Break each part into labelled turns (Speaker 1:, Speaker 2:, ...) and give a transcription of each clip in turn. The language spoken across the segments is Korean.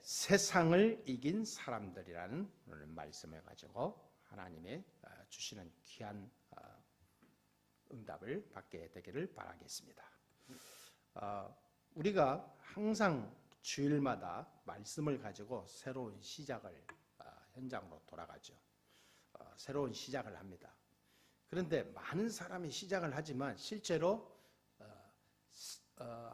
Speaker 1: 세상을 이긴 사람들이라는 오늘 말씀을 가지고 하나님의 주시는 귀한 응답을 받게 되기를 바라겠습니다. 우리가 항상 주일마다 말씀을 가지고 새로운 시작을 현장으로 돌아가죠. 새로운 시작을 합니다. 그런데 많은 사람이 시작을 하지만 실제로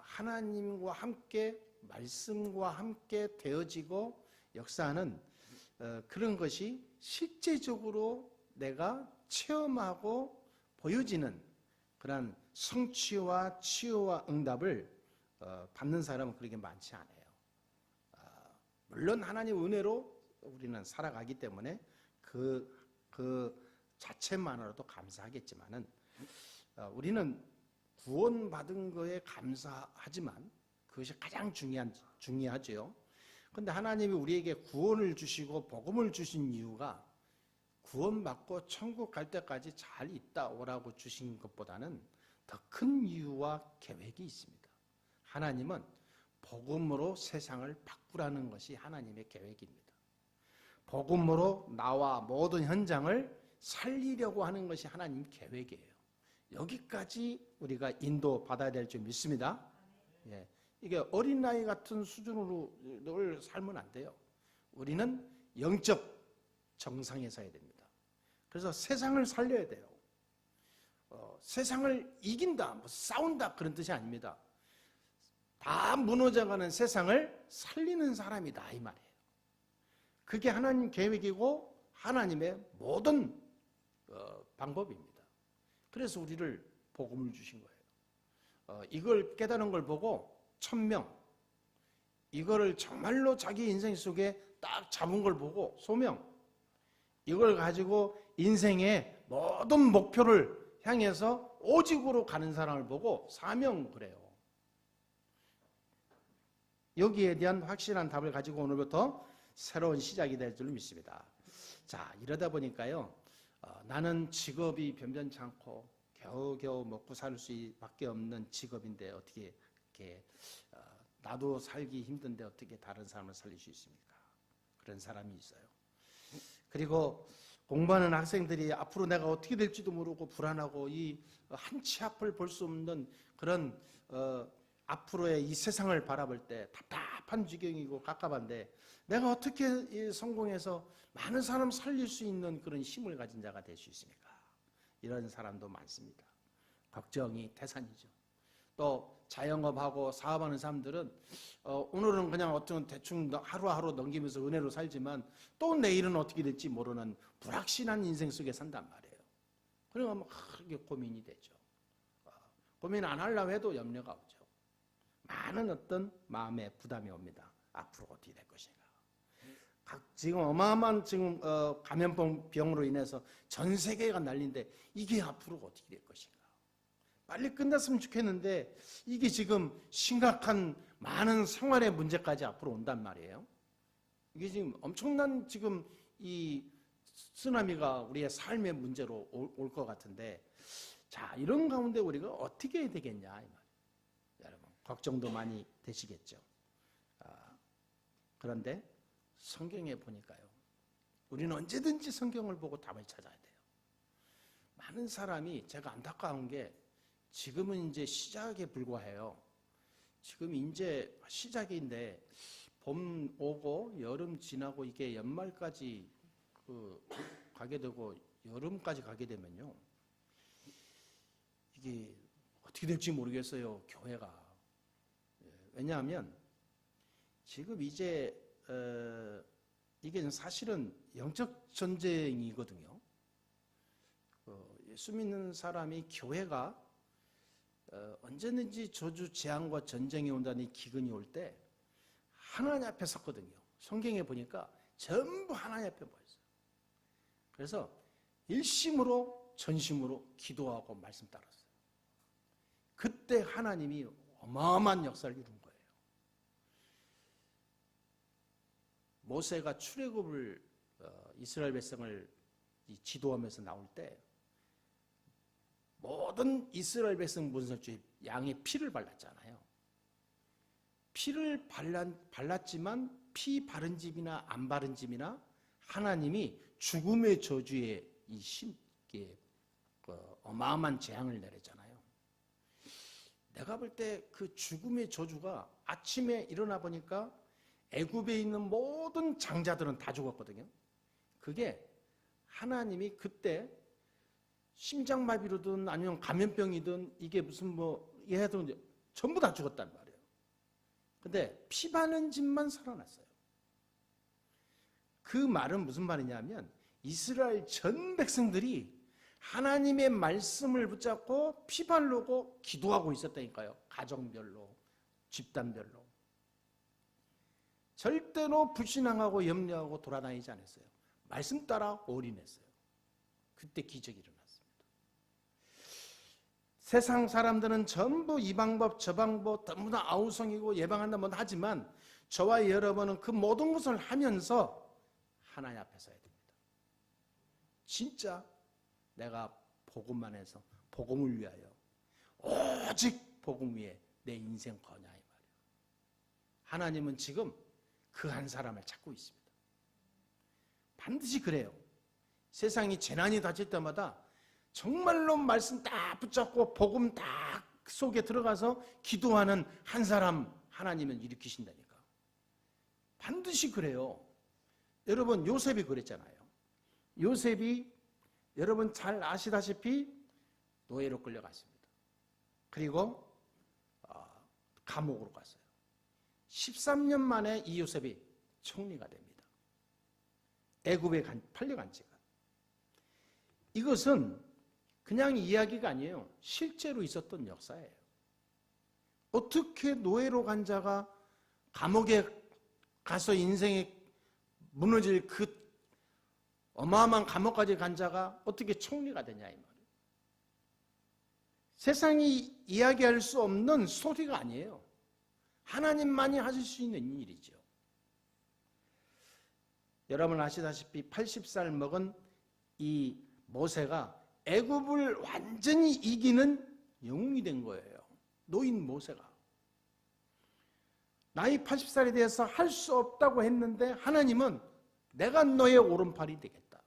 Speaker 1: 하나님과 함께 말씀과 함께 되어지고 역사하는 그런 것이 실제적으로 내가 체험하고 보여지는 그런 성취와 치유와 응답을 받는 사람은 그렇게 많지 않아요. 물론 하나님 은혜로 우리는 살아가기 때문에 그 자체만으로도 감사하겠지만은 우리는 구원받은 거에 감사하지만 그것이 가장 중요하죠. 그런데 하나님이 우리에게 구원을 주시고 복음을 주신 이유가 구원받고 천국 갈 때까지 잘 있다 오라고 주신 것보다는 더 큰 이유와 계획이 있습니다. 하나님은 복음으로 세상을 바꾸라는 것이 하나님의 계획입니다. 복음으로 나와 모든 현장을 살리려고 하는 것이 하나님 계획이에요. 여기까지 우리가 인도받아야 될 줄 믿습니다. 예, 이게 어린아이 같은 수준으로 늘 살면 안 돼요. 우리는 영적 정상에 서야 됩니다. 그래서 세상을 살려야 돼요. 세상을 이긴다, 싸운다 그런 뜻이 아닙니다. 다 무너져가는 세상을 살리는 사람이다 이 말이에요. 그게 하나님 계획이고 하나님의 모든 방법입니다. 그래서 우리를 복음을 주신 거예요. 이걸 깨달은 걸 보고 1000명, 이거를 정말로 자기 인생 속에 딱 잡은 걸 보고 소명, 이걸 가지고 인생의 모든 목표를 향해서 오직으로 가는 사람을 보고 사명 그래요. 여기에 대한 확실한 답을 가지고 오늘부터 새로운 시작이 될 줄 믿습니다. 자, 이러다 보니까요, 나는 직업이 변변치 않고 겨우겨우 먹고 살 수밖에 없는 직업인데 어떻게 이렇게 나도 살기 힘든데 어떻게 다른 사람을 살릴 수 있습니까? 그런 사람이 있어요. 그리고 공부하는 학생들이 앞으로 내가 어떻게 될지도 모르고 불안하고 이 한 치 앞을 볼 수 없는 그런 앞으로의 이 세상을 바라볼 때 답답한 지경이고 갑갑한데 내가 어떻게 성공해서 많은 사람 살릴 수 있는 그런 힘을 가진 자가 될 수 있습니까? 이런 사람도 많습니다. 걱정이 태산이죠. 또 자영업하고 사업하는 사람들은 오늘은 그냥 어떤 대충 하루하루 넘기면서 은혜로 살지만 또 내일은 어떻게 될지 모르는 불확실한 인생 속에 산단 말이에요. 그러면 크게 고민이 되죠. 고민 안 하려고 해도 염려가 오죠. 많은 어떤 마음의 부담이 옵니다. 앞으로 어떻게 될 것인가. 지금 어마어마한 지금 감염병으로 인해서 전 세계가 난리인데 이게 앞으로 어떻게 될 것인가. 빨리 끝났으면 좋겠는데 이게 지금 심각한 많은 생활의 문제까지 앞으로 온단 말이에요. 이게 지금 엄청난 지금 이 쓰나미가 우리의 삶의 문제로 올 것 같은데 자, 이런 가운데 우리가 어떻게 해야 되겠냐 이 말이에요. 여러분 걱정도 많이 되시겠죠. 그런데 성경에 보니까요, 우리는 언제든지 성경을 보고 답을 찾아야 돼요. 많은 사람이 제가 안타까운 게 지금은 이제 시작에 불과해요. 지금 이제 시작인데 봄 오고 여름 지나고 이게 연말까지 가게 되고 여름까지 가게 되면요, 이게 어떻게 될지 모르겠어요. 교회가. 왜냐하면 지금 이제 이게 사실은 영적 전쟁이거든요. 예수 믿는 사람이 교회가 언제든지 저주 재앙과 전쟁이 온다는 이 기근이 올 때 하나님 앞에 섰거든요. 성경에 보니까 전부 하나님 앞에 모였어요. 그래서 일심으로 전심으로 기도하고 말씀 따랐어요. 그때 하나님이 어마어마한 역사를 이룬 거예요. 모세가 출애굽을 이스라엘 백성을 지도하면서 나올 때 모든 이스라엘 백성 문설주에 양의 피를 발랐잖아요. 피를 발랐지만 피 바른 집이나 안 바른 집이나 하나님이 죽음의 저주에 어마어마한 재앙을 내렸잖아요. 내가 볼 때 그 죽음의 저주가 아침에 일어나 보니까 애굽에 있는 모든 장자들은 다 죽었거든요. 그게 하나님이 그때 심장마비로든 아니면 감염병이든 이게 무슨 얘든 전부 다 죽었단 말이에요. 근데 피 바른 집만 살아났어요. 그 말은 무슨 말이냐면 이스라엘 전 백성들이 하나님의 말씀을 붙잡고 피 바르고 기도하고 있었다니까요. 가정별로, 집단별로. 절대로 불신앙하고 염려하고 돌아다니지 않았어요. 말씀 따라 올인했어요. 그때 기적이 일어났습니다. 세상 사람들은 전부 이 방법 저 방법 전부 다 아우성이고 예방한다 뭐 하지만 저와 여러분은 그 모든 것을 하면서 하나님 앞에 서야 됩니다. 진짜 내가 복음만 해서 복음을 위하여 오직 복음 위에 내 인생 거냐 이 말이에요. 하나님은 지금 그 한 사람을 찾고 있습니다. 반드시 그래요. 세상이 재난이 닥칠 때마다 정말로 말씀 딱 붙잡고 복음 딱 속에 들어가서 기도하는 한 사람 하나님은 일으키신다니까. 반드시 그래요. 여러분 요셉이 그랬잖아요. 요셉이 여러분 잘 아시다시피 노예로 끌려갔습니다. 그리고 감옥으로 갔어요. 13년 만에 이 요셉이 총리가 됩니다. 애굽에 팔려간 지가. 이것은 그냥 이야기가 아니에요. 실제로 있었던 역사예요. 어떻게 노예로 간 자가 감옥에 가서 인생이 무너질 그 어마어마한 감옥까지 간 자가 어떻게 총리가 되냐 이 말이에요. 세상이 이야기할 수 없는 소리가 아니에요. 하나님만이 하실 수 있는 일이죠. 여러분 아시다시피 80살 먹은 이 모세가 애굽을 완전히 이기는 영웅이 된 거예요. 노인 모세가. 나이 80살에 대해서 할 수 없다고 했는데 하나님은 내가 너의 오른팔이 되겠다.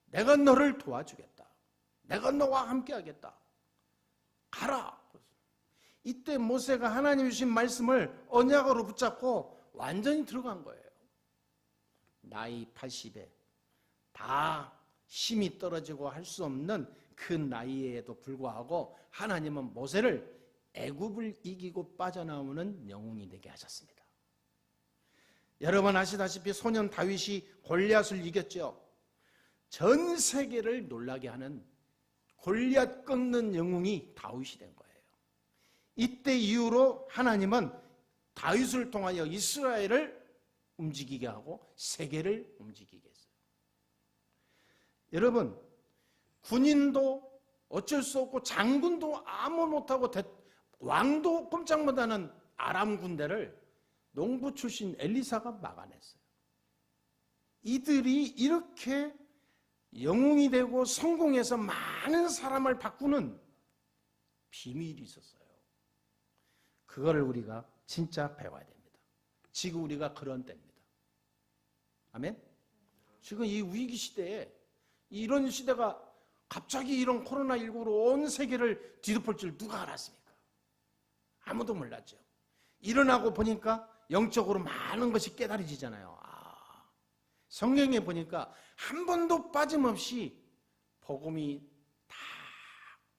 Speaker 1: 내가 너를 도와주겠다. 내가 너와 함께 하겠다. 가라. 이때 모세가 하나님 주신 말씀을 언약으로 붙잡고 완전히 들어간 거예요. 나이 80에 다 힘이 떨어지고 할 수 없는 그 나이에도 불구하고 하나님은 모세를 애굽을 이기고 빠져나오는 영웅이 되게 하셨습니다. 여러분 아시다시피 소년 다윗이 골리앗을 이겼죠. 전 세계를 놀라게 하는 골리앗 꺾는 영웅이 다윗이 된 거예요. 이때 이후로 하나님은 다윗을 통하여 이스라엘을 움직이게 하고 세계를 움직이게 했어요. 여러분 군인도 어쩔 수 없고 장군도 아무 못하고 왕도 꼼짝 못하는 아람 군대를 농부 출신 엘리사가 막아냈어요. 이들이 이렇게 영웅이 되고 성공해서 많은 사람을 바꾸는 비밀이 있었어요. 그거를 우리가 진짜 배워야 됩니다. 지금 우리가 그런 때입니다. 아멘? 지금 이 위기 시대에 이런 시대가 갑자기 이런 코로나19로 온 세계를 뒤덮을 줄 누가 알았습니까? 아무도 몰랐죠. 일어나고 보니까 영적으로 많은 것이 깨달아지잖아요. 성경에 보니까 한 번도 빠짐없이 복음이 다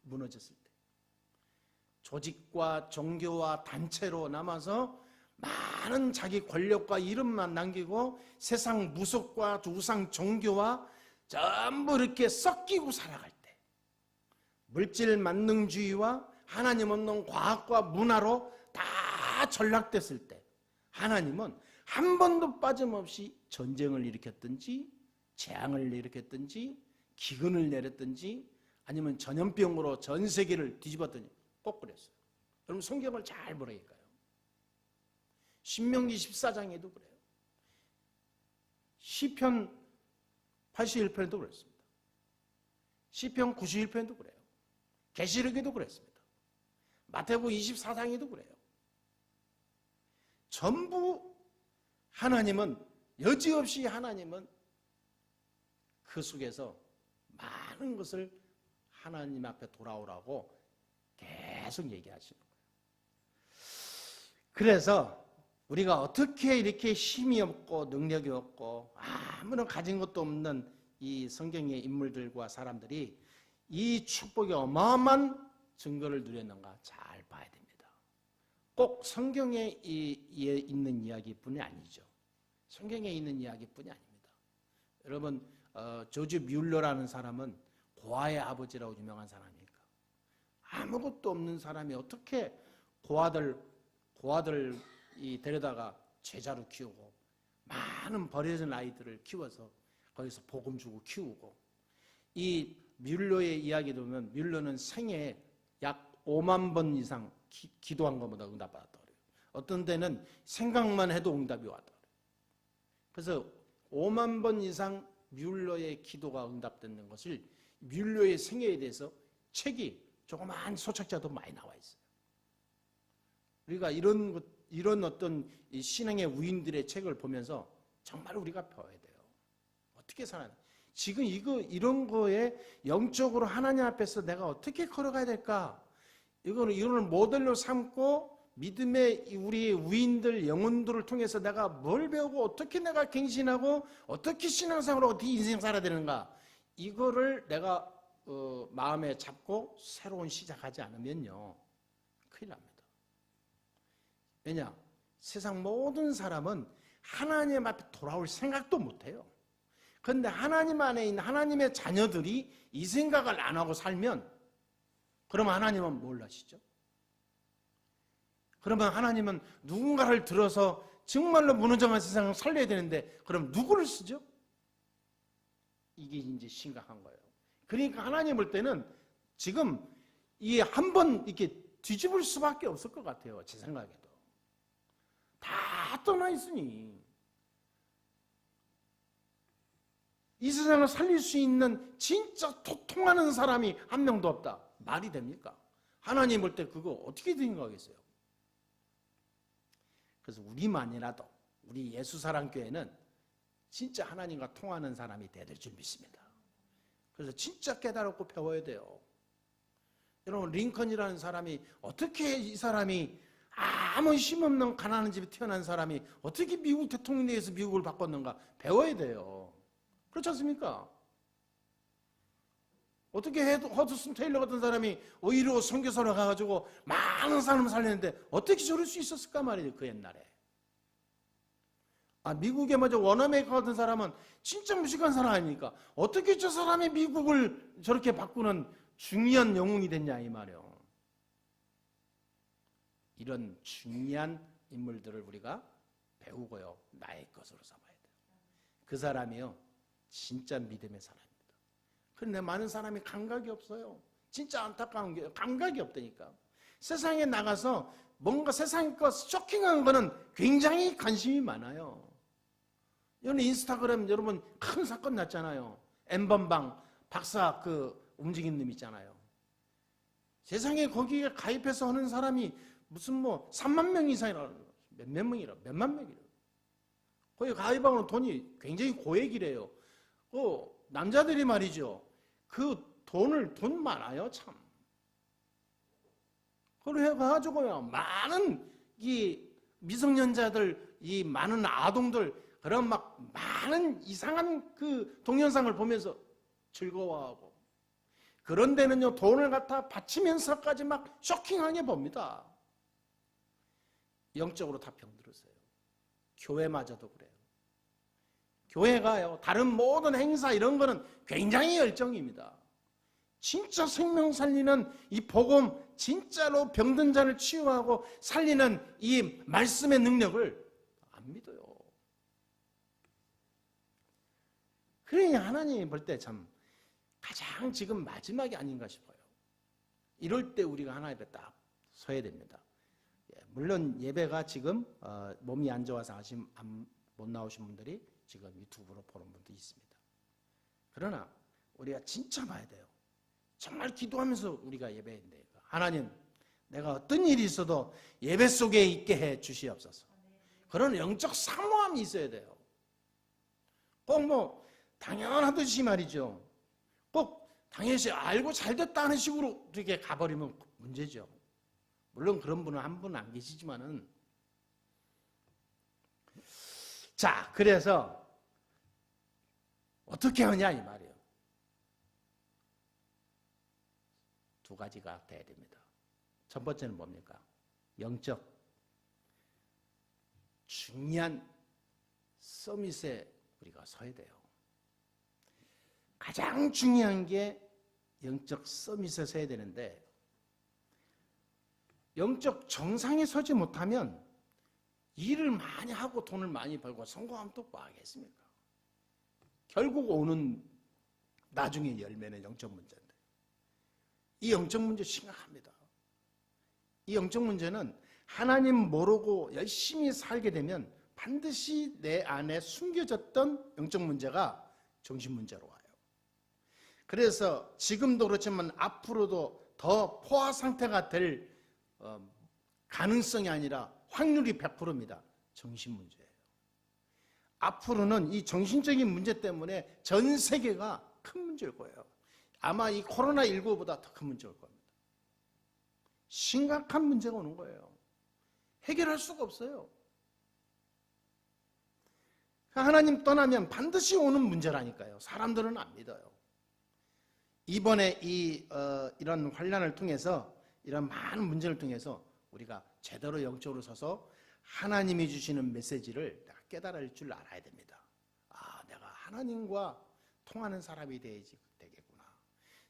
Speaker 1: 무너졌을 때 조직과 종교와 단체로 남아서 많은 자기 권력과 이름만 남기고 세상 무속과 우상 종교와 전부 이렇게 섞이고 살아갈 때 물질 만능주의와 하나님 없는 과학과 문화로 다 전락됐을 때 하나님은 한 번도 빠짐없이 전쟁을 일으켰든지 재앙을 일으켰든지 기근을 내렸든지 아니면 전염병으로 전 세계를 뒤집었든지 꼭 그랬어요. 여러분 성경을 잘 보라니까요. 신명기 14장에도 그래요. 시편 81편에도 그랬습니다. 시편 91편에도 그래요. 계시록에도 그랬습니다. 마태복음 24장에도 그래요. 전부 하나님은 여지없이 하나님은 그 속에서 많은 것을 하나님 앞에 돌아오라고 계속 얘기하시는 거예요. 그래서 우리가 어떻게 이렇게 힘이 없고 능력이 없고 아무런 가진 것도 없는 이 성경의 인물들과 사람들이 이 축복의 어마어마한 증거를 누렸는가 잘 봐야 됩니다. 꼭 성경에 있는 이야기뿐이 아니죠. 성경에 있는 이야기뿐이 아닙니다. 여러분 조지 뮬러라는 사람은 고아의 아버지라고 유명한 사람이니까 아무것도 없는 사람이 어떻게 고아들 데려다가 제자로 키우고 많은 버려진 아이들을 키워서 거기서 복음 주고 키우고 이 뮬러의 이야기를 보면 뮬러는 생애에 약 5만 번 이상 기도한 것보다 응답받았다고 그래요. 어떤 데는 생각만 해도 응답이 왔다고 그래요. 그래서 5만 번 이상 뮬러의 기도가 응답되는 것을 뮬러의 생애에 대해서 책이 조그마한 소책자도 많이 나와 있어요. 우리가 이런 어떤 신앙의 우인들의 책을 보면서 정말 우리가 배워야 돼요. 어떻게 살아야 돼? 지금 이런 거에 영적으로 하나님 앞에서 내가 어떻게 걸어가야 될까? 이거를 모델로 삼고 믿음의 우리의 우인들, 영혼들을 통해서 내가 뭘 배우고 어떻게 내가 갱신하고 어떻게 신앙생활을 어떻게 인생 살아야 되는가? 이거를 내가 마음에 잡고 새로운 시작하지 않으면요 큰일 납니다. 왜냐? 세상 모든 사람은 하나님 앞에 돌아올 생각도 못해요. 그런데 하나님 안에 있는 하나님의 자녀들이 이 생각을 안 하고 살면 그러면 하나님은 뭘 하시죠? 그러면 하나님은 누군가를 들어서 정말로 무너져간 세상을 살려야 되는데 그럼 누구를 쓰죠? 이게 이제 심각한 거예요. 그러니까 하나님 볼 때는 지금 이 한 번 이렇게 뒤집을 수밖에 없을 것 같아요. 제 생각에도. 다 떠나 있으니 이 세상을 살릴 수 있는 진짜 도통하는 사람이 한 명도 없다. 말이 됩니까? 하나님 볼 때 그거 어떻게 생각하겠어요? 그래서 우리만이라도 우리 예수사랑교회는 진짜 하나님과 통하는 사람이 돼야 될 줄 믿습니다. 그래서 진짜 깨달았고 배워야 돼요. 여러분 링컨이라는 사람이 어떻게 이 사람이 아무 힘없는 가난한 집에 태어난 사람이 어떻게 미국 대통령이 돼서 미국을 바꿨는가 배워야 돼요. 그렇지 않습니까? 어떻게 허드슨 테일러 같은 사람이 오히려 선교사로 가가지고 많은 사람을 살리는데 어떻게 저럴 수 있었을까 말이에요. 그 옛날에. 미국에 먼저 워너메이커 같은 사람은 진짜 무식한 사람 아닙니까? 어떻게 저 사람이 미국을 저렇게 바꾸는 중요한 영웅이 됐냐 이 말이에요. 이런 중요한 인물들을 우리가 배우고요. 나의 것으로 삼아야 돼요. 그 사람이요. 진짜 믿음의 사람입니다. 그런데 많은 사람이 감각이 없어요. 진짜 안타까운 게 감각이 없다니까. 세상에 나가서 뭔가 세상 것 쇼킹한 거는 굉장히 관심이 많아요. 여러분 인스타그램 여러분 큰 사건 났잖아요. 엠번방 박사 그 움직이는 놈 있잖아요. 세상에 거기에 가입해서 하는 사람이 무슨 뭐 3만 명 이상이라는 거예요. 몇만 명이라. 거기 가입하고는 돈이 굉장히 고액이래요. 남자들이 말이죠. 그 돈 많아요, 참. 그걸 해가지고요, 많은 이 미성년자들, 이 많은 아동들, 그런 막 많은 이상한 그 동영상을 보면서 즐거워하고. 그런 데는요, 돈을 갖다 바치면서까지 막 쇼킹하게 봅니다. 영적으로 다 병들었어요. 교회마저도 그래요. 교회가요, 다른 모든 행사 이런 거는 굉장히 열정입니다. 진짜 생명 살리는 이 복음, 진짜로 병든 자를 치유하고 살리는 이 말씀의 능력을 안 믿어요. 그러니 하나님이 볼 때 참 가장 지금 마지막이 아닌가 싶어요. 이럴 때 우리가 하나님 앞에 딱 서야 됩니다. 물론 예배가 지금 몸이 안 좋아서 못 나오신 분들이 지금 유튜브로 보는 분도 있습니다. 그러나 우리가 진짜 봐야 돼요. 정말 기도하면서 우리가 예배해야 돼요. 하나님, 내가 어떤 일이 있어도 예배 속에 있게 해 주시옵소서. 그런 영적 사모함이 있어야 돼요. 꼭 뭐 당연하듯이 말이죠. 꼭 당연히 알고 잘됐다 하는 식으로 이렇게 가버리면 문제죠. 물론 그런 분은 한 분 안 계시지만은. 자, 그래서 어떻게 하냐 이 말이에요. 두 가지가 돼야 됩니다. 첫 번째는 뭡니까? 영적 중요한 서밋에 우리가 서야 돼요. 가장 중요한 게 영적 서밋에 서야 되는데, 영적 정상에 서지 못하면 일을 많이 하고 돈을 많이 벌고 성공하면 또 뭐 하겠습니까? 결국 오는 나중에 열매는 영적 문제인데, 이 영적 문제 심각합니다. 이 영적 문제는 하나님 모르고 열심히 살게 되면 반드시 내 안에 숨겨졌던 영적 문제가 정신 문제로 와요. 그래서 지금도 그렇지만 앞으로도 더 포화 상태가 될 가능성이 아니라 확률이 100%입니다. 정신 문제예요. 앞으로는 이 정신적인 문제 때문에 전 세계가 큰 문제일 거예요. 아마 이 코로나19보다 더 큰 문제일 겁니다. 심각한 문제가 오는 거예요. 해결할 수가 없어요. 하나님 떠나면 반드시 오는 문제라니까요. 사람들은 안 믿어요. 이번에 이런 환난을 통해서, 이런 많은 문제를 통해서 우리가 제대로 영적으로 서서 하나님이 주시는 메시지를 내가 깨달을 줄 알아야 됩니다. 아, 내가 하나님과 통하는 사람이 되겠구나.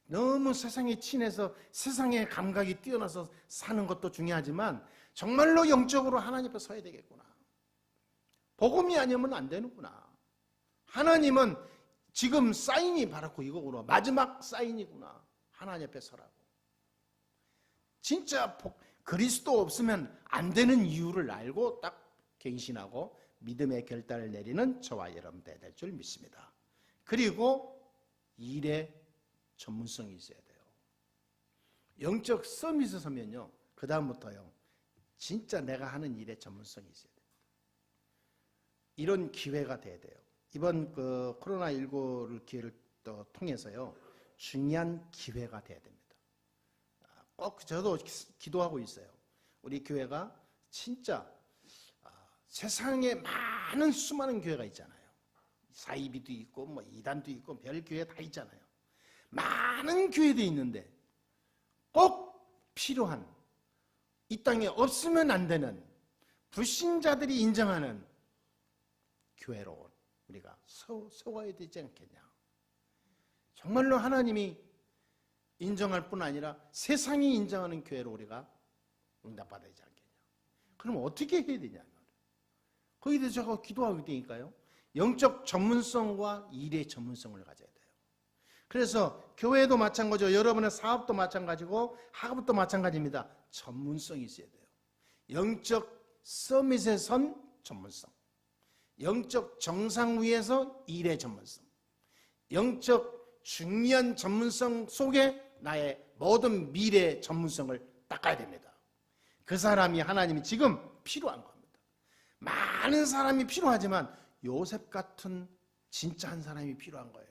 Speaker 1: 너무 세상에 친해서 세상의 감각이 뛰어나서 사는 것도 중요하지만 정말로 영적으로 하나님 앞에 서야 되겠구나. 복음이 아니면 안 되는구나. 하나님은 지금 사인이 바라고 이거구나. 마지막 사인이구나. 하나님 앞에 서라고. 진짜 그리스도 없으면 안 되는 이유를 알고 딱 갱신하고 믿음의 결단을 내리는 저와 여러분 될 줄 믿습니다. 그리고 일에 전문성이 있어야 돼요. 영적 서밋에 서면요, 그 다음부터요, 진짜 내가 하는 일에 전문성이 있어야 돼요. 이런 기회가 돼야 돼요. 이번 코로나19를 기회를 또 통해서요, 중요한 기회가 돼야 됩니다. 꼭 저도 기도하고 있어요. 우리 교회가 진짜 세상에 많은 수많은 교회가 있잖아요. 사이비도 있고 뭐 이단도 있고 별 교회 다 있잖아요. 많은 교회도 있는데 꼭 필요한, 이 땅에 없으면 안 되는, 불신자들이 인정하는 교회로 우리가 세워야 되지 않겠냐. 정말로 하나님이 인정할 뿐 아니라 세상이 인정하는 교회로 우리가 응답받아야 되지 않겠냐. 그럼 어떻게 해야 되냐. 거기에 대해서 제가 기도하게 되니까요, 영적 전문성과 일의 전문성을 가져야 돼요. 그래서 교회도 마찬가지고 여러분의 사업도 마찬가지고 학업도 마찬가지입니다. 전문성이 있어야 돼요. 영적 서밋에 선 전문성, 영적 정상 위에서 일의 전문성, 영적 중요한 전문성 속에 나의 모든 미래의 전문성을 닦아야 됩니다. 그 사람이 하나님이 지금 필요한 겁니다. 많은 사람이 필요하지만 요셉 같은 진짜 한 사람이 필요한 거예요.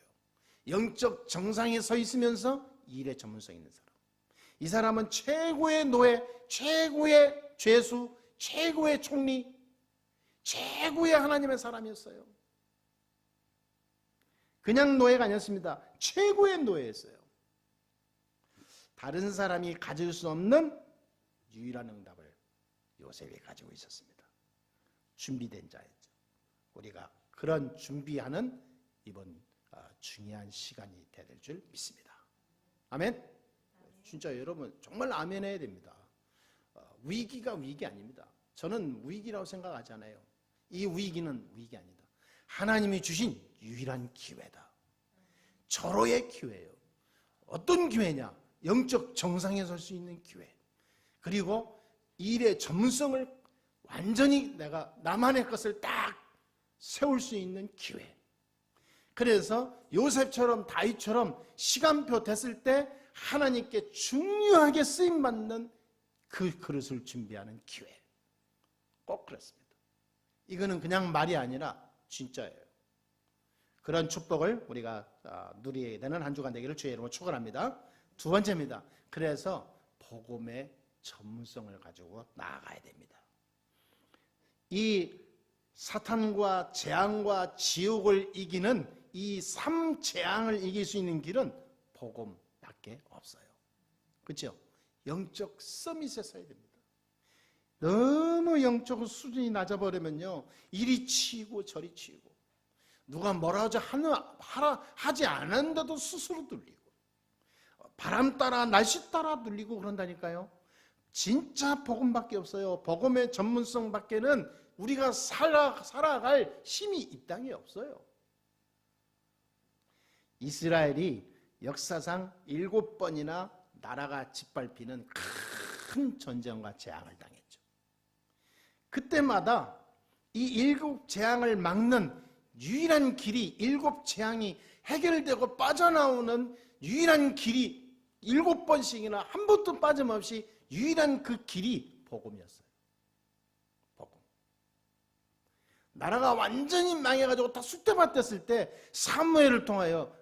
Speaker 1: 영적 정상에 서 있으면서 일의 전문성 있는 사람. 이 사람은 최고의 노예, 최고의 죄수, 최고의 총리, 최고의 하나님의 사람이었어요. 그냥 노예가 아니었습니다. 최고의 노예였어요. 다른 사람이 가질 수 없는 유일한 응답을 요셉이 가지고 있었습니다. 준비된 자였죠. 우리가 그런 준비하는 이번 중요한 시간이 될 줄 믿습니다. 아멘. 진짜 여러분 정말 아멘 해야 됩니다. 위기가 위기 아닙니다. 저는 위기라고 생각하지 않아요. 이 위기는 위기 아니다. 하나님이 주신 유일한 기회다. 절호의 기회예요. 어떤 기회냐? 영적 정상에 설 수 있는 기회. 그리고 일의 전문성을 완전히 내가 나만의 것을 딱 세울 수 있는 기회. 그래서 요셉처럼 다윗처럼 시간표 됐을 때 하나님께 중요하게 쓰임받는 그 그릇을 준비하는 기회. 꼭 그렇습니다. 이거는 그냥 말이 아니라 진짜예요. 그런 축복을 우리가 누리게 되는 한 주간 되기를 주의 이름으로 축원합니다. 두 번째입니다. 그래서 복음의 전문성을 가지고 나아가야 됩니다. 이 사탄과 재앙과 지옥을 이기는 이 3재앙을 이길 수 있는 길은 복음밖에 없어요. 그렇죠? 영적 서밋에 서야 됩니다. 너무 영적 수준이 낮아버리면요, 이리 치이고 저리 치이고, 누가 뭐라 하지 않은데도 스스로 눌리고, 바람 따라 날씨 따라 눌리고 그런다니까요. 진짜 복음밖에 없어요. 복음의 전문성밖에는 우리가 살아갈 힘이 이 땅에 없어요. 이스라엘이 역사상 7번이나 나라가 짓밟히는 큰 전쟁과 재앙을 당했죠. 그때마다 이 7재앙을 막는 유일한 길이, 7재앙이 해결되고 빠져나오는 유일한 길이 7번씩이나 한 번도 빠짐없이 유일한 그 길이 복음이었어요. 복음. 나라가 완전히 망해가지고 다 쑥대밭 됐을 때 사무엘을 통하여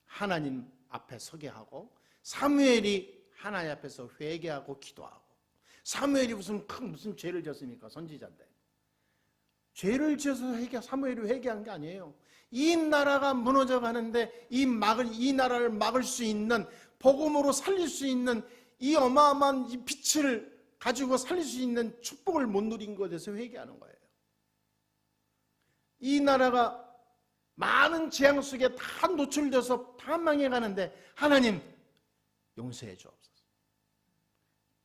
Speaker 1: 하나님 앞에 서게 하고, 사무엘이 하나님 앞에서 회개하고 기도하고, 사무엘이 무슨 죄를 지었습니까? 선지자인데. 죄를 지어서 사무엘이 회개한 게 아니에요. 이 나라가 무너져 가는데 이 나라를 막을 수 있는, 복음으로 살릴 수 있는 이 어마어마한 이 빛을 가지고 살릴 수 있는 축복을 못 누린 것에 대해서 회개하는 거예요. 이 나라가 많은 재앙 속에 다 노출돼서 다 망해가는데 하나님 용서해 주옵소서.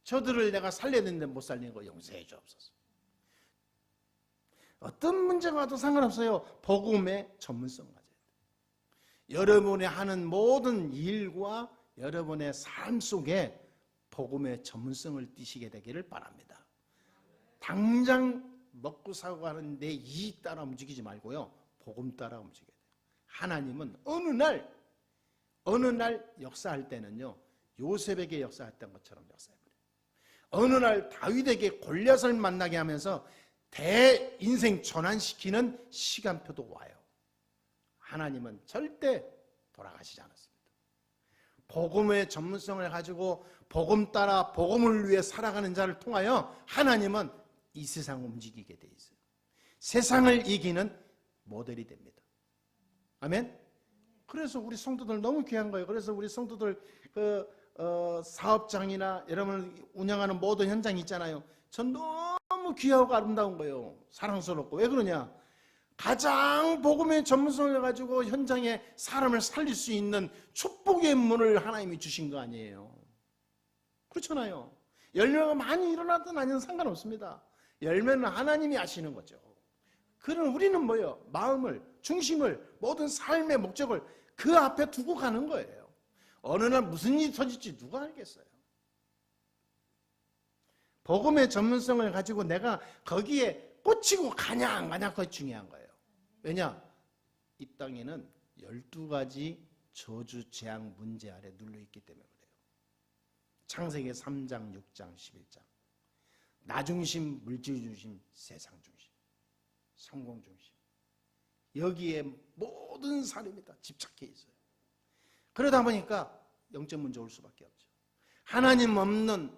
Speaker 1: 저들을 내가 살려야 되는데 못 살리는 거 용서해 주옵소서. 어떤 문제가 와도 상관없어요. 복음의 전문성 가져야 돼요. 여러분이 하는 모든 일과 여러분의 삶 속에 복음의 전문성을 띠시게 되기를 바랍니다. 당장 먹고 사고 하는 내 이익 따라 움직이지 말고요, 복음 따라 움직여야 돼요. 하나님은 어느 날 역사할 때는요, 요셉에게 역사했던 것처럼 역사해버려요. 어느 날 다윗에게 골리앗을 만나게 하면서 대인생 전환시키는 시간표도 와요. 하나님은 절대 돌아가시지 않았습니다. 복음의 전문성을 가지고 복음 따라 복음을 위해 살아가는 자를 통하여 하나님은 이 세상을 움직이게 돼 있어요. 세상을 이기는 모델이 됩니다. 아멘. 그래서 우리 성도들 너무 귀한 거예요. 그래서 우리 성도들 사업장이나 여러분을 운영하는 모든 현장이 있잖아요. 전 너무 귀하고 아름다운 거예요. 사랑스럽고. 왜 그러냐? 가장 복음의 전문성을 가지고 현장에 사람을 살릴 수 있는 축복의 문을 하나님이 주신 거 아니에요. 그렇잖아요. 열매가 많이 일어나든 아니든 상관없습니다. 열매는 하나님이 아시는 거죠. 그럼 우리는 뭐예요? 마음을, 중심을, 모든 삶의 목적을 그 앞에 두고 가는 거예요. 어느 날 무슨 일이 터질지 누가 알겠어요? 복음의 전문성을 가지고 내가 거기에 꽂히고 가냐 안 가냐, 그게 중요한 거예요. 왜냐? 이 땅에는 12가지 저주 재앙 문제 아래 눌려있기 때문에 그래요. 창세기 3장, 6장, 11장. 나 중심, 물질 중심, 세상 중심, 성공 중심. 여기에 모든 사람이 다 집착해 있어요. 그러다 보니까 영적 문제 올 수밖에 없죠. 하나님 없는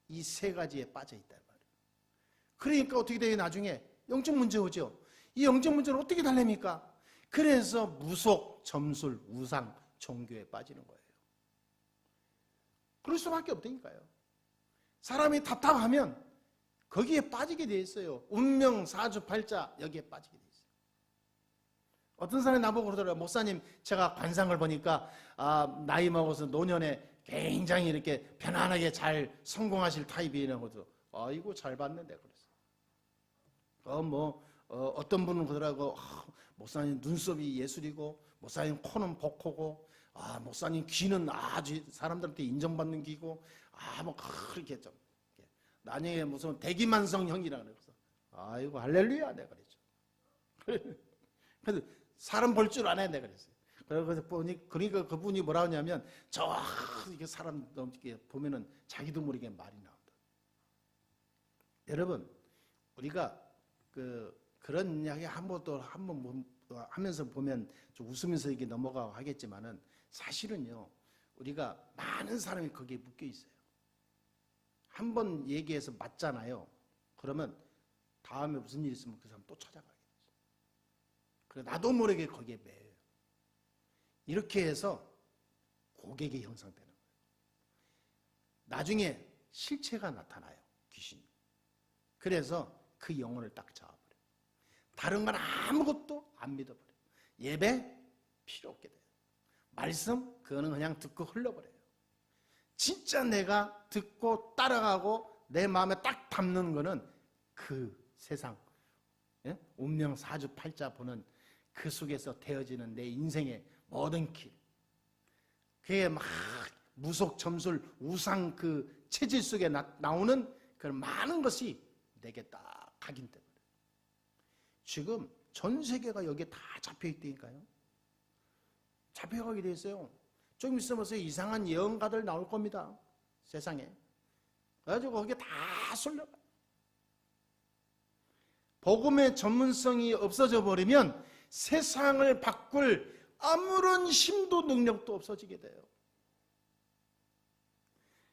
Speaker 1: 이 3가지에 빠져 있단 말이에요. 그러니까 어떻게 돼요? 나중에 영적 문제 오죠. 이 영적 문제를 어떻게 달랩니까? 그래서 무속, 점술, 우상, 종교에 빠지는 거예요. 그럴 수밖에 없다니까요. 사람이 답답하면 거기에 빠지게 돼 있어요. 운명, 사주팔자 여기에 빠지게 돼 있어요. 어떤 사람이 나보고 그러더라고요. 목사님, 제가 관상을 보니까 나이 먹어서 노년에 굉장히 이렇게 편안하게 잘 성공하실 타입이라고도. 아이고 잘 봤는데 그랬어요. 어떤 분은 그러더라고. 목사님 눈썹이 예술이고, 목사님 코는 복코고, 목사님 귀는 아주 사람들한테 인정받는 귀고, 그렇게 좀 나중에 무슨 대기만성형이라 그랬어. 아이고 할렐루야 내가 그랬죠. 그래서 사람 볼 줄 아네 내가 그랬어요. 그러니까 그분이 뭐라 하냐면 이렇게 사람 이렇게 보면은 자기도 모르게 말이 나온다. 여러분, 우리가 그런 이야기 한번 하면서 보면 좀 웃으면서 이게 넘어가고 하겠지만은 사실은요, 우리가 많은 사람이 거기에 묶여 있어요. 한번 얘기해서 맞잖아요. 그러면 다음에 무슨 일 있으면 그 사람 또 찾아가겠죠. 그래 나도 모르게 거기에 매여요. 이렇게 해서 고객이 형성되는 거예요. 나중에 실체가 나타나요, 귀신이. 그래서 그 영혼을 딱 잡아버려요. 다른 건 아무것도 안 믿어버려요. 예배 필요 없게 돼요. 말씀 그거는 그냥 듣고 흘러버려요. 진짜 내가 듣고 따라가고 내 마음에 딱 담는 거는 그 세상, 운명 사주팔자 보는 그 속에서 되어지는 내 인생의 모든 길, 그게 막 무속 점술 우상 그 체질 속에 나오는 그런 많은 것이 내게 딱 각인돼버려요. 지금 전 세계가 여기에 다 잡혀있다니까요. 잡혀가게 돼 있어요. 좀 있으면 이상한 예언가들 나올 겁니다, 세상에. 그래가지고 거기에 다 쏠려가요. 복음의 전문성이 없어져 버리면 세상을 바꿀 아무런 힘도 능력도 없어지게 돼요.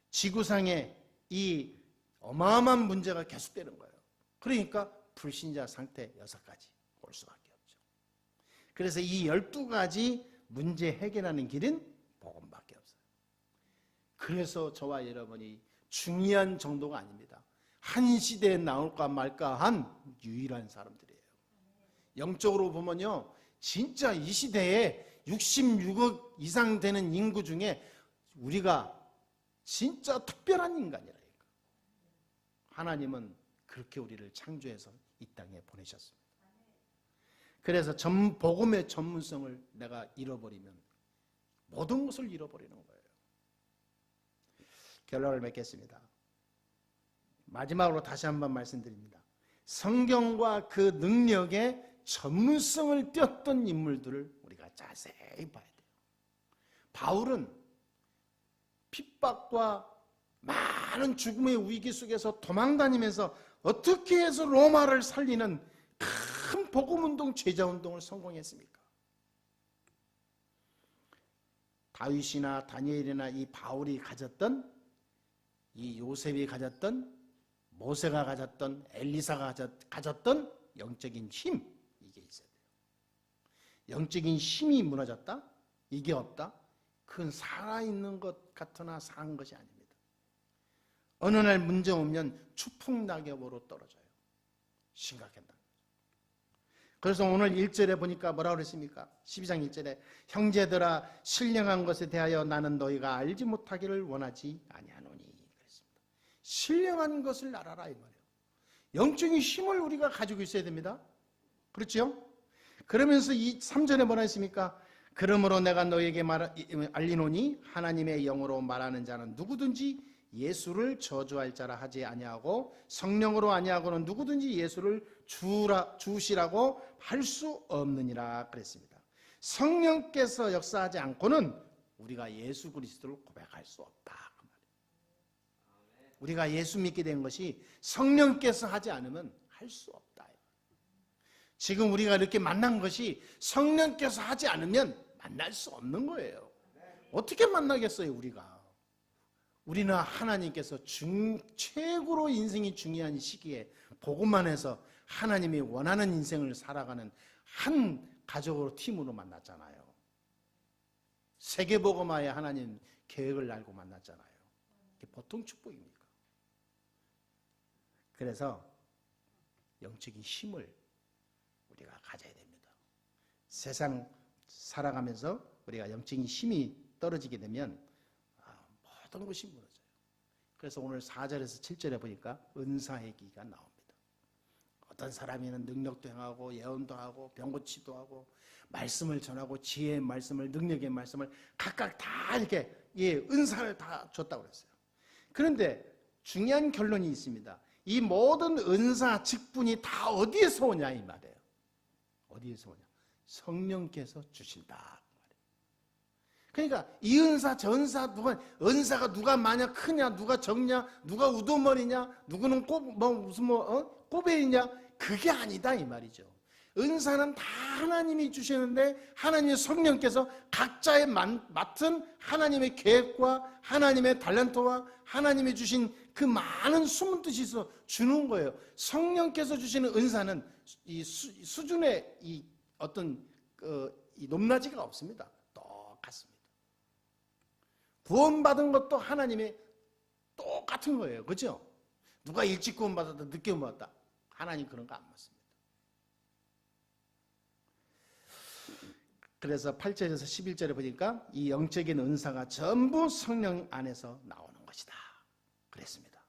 Speaker 1: 지구상에 이 어마어마한 문제가 계속되는 거예요. 그러니까 불신자 상태 6가지 올 수밖에 없죠. 그래서 이 12가지 문제 해결하는 길은 복음밖에 없어요. 그래서 저와 여러분이 중요한 정도가 아닙니다. 한 시대에 나올까 말까 한 유일한 사람들이에요. 영적으로 보면요, 진짜 이 시대에 66억 이상 되는 인구 중에 우리가 진짜 특별한 인간이라니까. 하나님은 그렇게 우리를 창조해서 이 땅에 보내셨습니다. 그래서 복음의 전문성을 내가 잃어버리면 모든 것을 잃어버리는 거예요. 결론을 맺겠습니다. 마지막으로 다시 한번 말씀드립니다. 성경과 그 능력의 전문성을 띄었던 인물들을 우리가 자세히 봐야 돼요. 바울은 핍박과 많은 죽음의 위기 속에서 도망다니면서 어떻게 해서 로마를 살리는 큰 복음운동, 제자운동을 성공했습니까? 다윗이나 다니엘이나 이 바울이 가졌던, 이 요셉이 가졌던, 모세가 가졌던, 엘리사가 가졌던 영적인 힘, 이게 있어야 돼요. 영적인 힘이 무너졌다? 이게 없다? 그건 살아있는 것 같으나 산 것이 아닙니다. 어느 날 문제 오면 추풍낙엽으로 떨어져요. 심각했다. 그래서 오늘 1절에 보니까 뭐라고 그랬습니까? 12장 1절에 형제들아 신령한 것에 대하여 나는 너희가 알지 못하기를 원하지 아니하노니 그랬습니다. 신령한 것을 알아라 이 말이에요. 영적인 힘을 우리가 가지고 있어야 됩니다. 그렇죠? 그러면서 이 3절에 뭐라 했습니까? 그러므로 내가 너에게 알리노니 하나님의 영으로 말하는 자는 누구든지 예수를 저주할 자라 하지 아니하고 성령으로 아니하고는 누구든지 예수를 주시라고 할 수 없느니라 그랬습니다. 성령께서 역사하지 않고는 우리가 예수 그리스도를 고백할 수 없다. 우리가 예수 믿게 된 것이 성령께서 하지 않으면 할 수 없다. 지금 우리가 이렇게 만난 것이 성령께서 하지 않으면 만날 수 없는 거예요. 어떻게 만나겠어요, 우리가? 우리는 하나님께서 최고로 인생이 중요한 시기에 복음만 해서 하나님이 원하는 인생을 살아가는 한 가족으로 팀으로 만났잖아요. 세계복음화에 하나님 계획을 알고 만났잖아요. 이게 보통 축복입니까? 그래서 영적인 힘을 우리가 가져야 됩니다. 세상 살아가면서 우리가 영적인 힘이 떨어지게 되면 모든 것이 무너져요. 그래서 오늘 4절에서 7절에 보니까 은사회기가 나옵니다. 어떤 사람이는 능력도 행하고 예언도 하고 병고치도 하고 말씀을 전하고 지혜의 말씀을, 능력의 말씀을 각각 다 이렇게 은사를 다 줬다고 그랬어요. 그런데 중요한 결론이 있습니다. 이 모든 은사, 직분이 다 어디에서 오냐 이 말이에요. 어디에서 오냐? 성령께서 주신다. 그러니까 이 은사, 저 은사, 은사가 누가 마냥 크냐, 누가 적냐, 누가 우두머리냐, 누구는 꼬베이냐, 그게 아니다 이 말이죠. 은사는 다 하나님이 주시는데 하나님의 성령께서 각자의 맡은 하나님의 계획과 하나님의 달란트와 하나님이 주신 그 많은 숨은 뜻이 있어 주는 거예요. 성령께서 주시는 은사는 이 수준의 이 어떤 이 높낮이가 없습니다. 똑같습니다. 구원받은 것도 하나님의 똑같은 거예요. 그렇죠? 누가 일찍 구원받았다 늦게 구원받았다 하나님 그런 거 안 맞습니다. 그래서 8절에서 11절에 보니까 이 영적인 은사가 전부 성령 안에서 나오는 것이다 그랬습니다.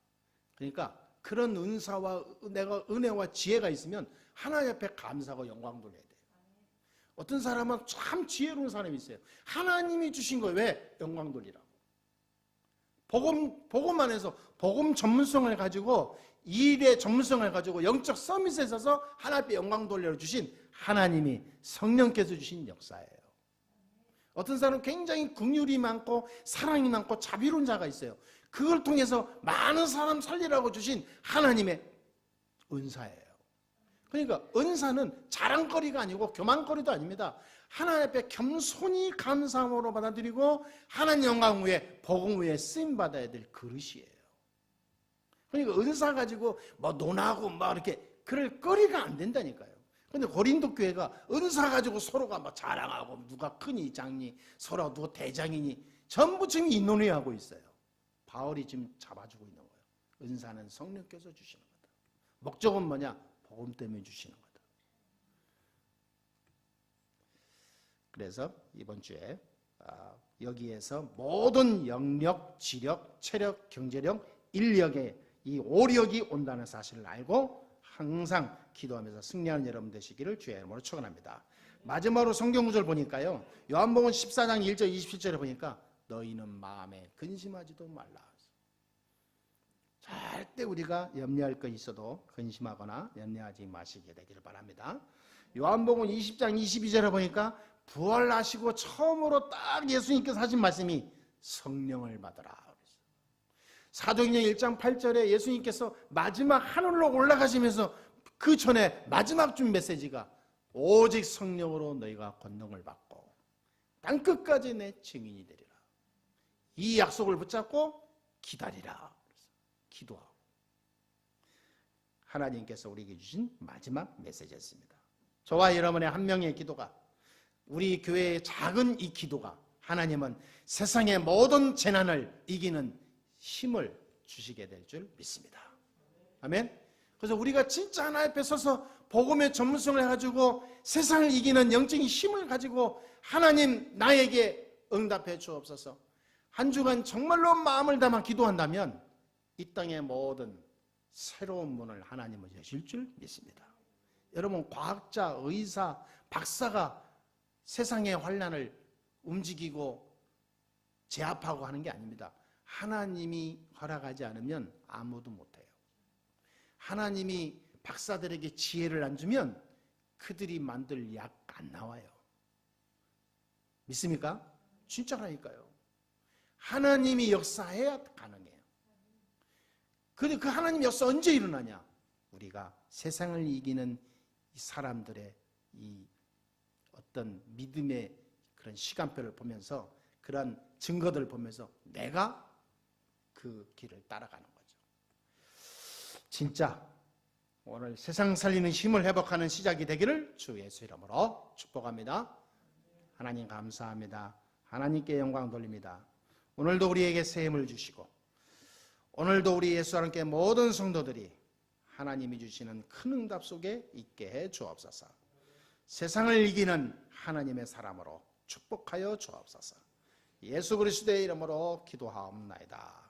Speaker 1: 그러니까 그런 은사와 내가 은혜와 지혜가 있으면 하나님 앞에 감사하고 영광 돌려야 돼요. 어떤 사람은 참 지혜로운 사람이 있어요. 하나님이 주신 거예요. 왜? 영광 돌리라고. 복음 안에서 복음 전문성을 가지고 일의 전문성을 가지고 영적 서밋에 있어서 하나님 앞에 영광 돌려주신 하나님이 성령께서 주신 역사예요. 어떤 사람은 굉장히 긍휼이 많고 사랑이 많고 자비로운 자가 있어요. 그걸 통해서 많은 사람 살리라고 주신 하나님의 은사예요. 그러니까 은사는 자랑거리가 아니고 교만거리도 아닙니다. 하나님 앞에 겸손히 감사함으로 받아들이고 하나님 영광 위에 복음 위에 쓰임받아야 될 그릇이에요. 그러니까 은사 가지고 뭐 논하고 막 이렇게 그럴 거리가 안 된다니까요. 근데 고린도 교회가 은사 가지고 서로가 막 자랑하고 누가 크니 작니 서로 누가 대장이니 전부 지금 이 논의하고 있어요. 바울이 지금 잡아주고 있는 거예요. 은사는 성령께서 주시는 거다. 목적은 뭐냐? 복음 때문에 주시는 거다. 그래서 이번 주에 여기에서 모든 영력, 지력, 체력, 경제력, 인력의 이 오력이 온다는 사실을 알고 항상 기도하면서 승리하는 여러분 되시기를 주의 이름으로 축원합니다. 마지막으로 성경 구절 보니까요. 요한복음 14장 1절 27절에 보니까 너희는 마음에 근심하지도 말라. 절대 우리가 염려할 것 있어도 근심하거나 염려하지 마시게 되기를 바랍니다. 요한복음 20장 22절에 보니까 부활하시고 처음으로 딱 예수님께서 하신 말씀이 성령을 받으라. 사도행전 1장 8절에 예수님께서 마지막 하늘로 올라가시면서 그 전에 마지막 준 메시지가 오직 성령으로 너희가 권능을 받고 땅끝까지 내 증인이 되리라. 이 약속을 붙잡고 기다리라. 기도하고 하나님께서 우리에게 주신 마지막 메시지였습니다. 저와 여러분의 한 명의 기도가 우리 교회의 작은 이 기도가 하나님은 세상의 모든 재난을 이기는 힘을 주시게 될 줄 믿습니다. 아멘. 그래서 우리가 진짜 하나님 앞에 서서 복음의 전문성을 가지고 세상을 이기는 영적인 힘을 가지고 하나님 나에게 응답해 주옵소서. 한 주간 정말로 마음을 담아 기도한다면 이 땅의 모든 새로운 문을 하나님은 여실 줄 믿습니다. 여러분 과학자, 의사, 박사가 세상의 환난을 움직이고 제압하고 하는 게 아닙니다. 하나님이 허락하지 않으면 아무도 못해요. 하나님이 박사들에게 지혜를 안 주면 그들이 만들 약 안 나와요. 믿습니까? 진짜라니까요. 하나님이 역사해야 가능해요. 그런데 그 하나님 역사 언제 일어나냐? 우리가 세상을 이기는 이 사람들의 이 어떤 믿음의 그런 시간표를 보면서 그런 증거들을 보면서 내가 그 길을 따라가는 거죠. 진짜 오늘 세상 살리는 힘을 회복하는 시작이 되기를 주 예수 이름으로 축복합니다. 하나님 감사합니다. 하나님께 영광 돌립니다. 오늘도 우리에게 새 힘을 주시고 오늘도 우리 예수와 함께 모든 성도들이 하나님이 주시는 큰 응답 속에 있게 해 주옵소서. 세상을 이기는 하나님의 사람으로 축복하여 주옵소서. 예수 그리스도의 이름으로 기도하옵나이다.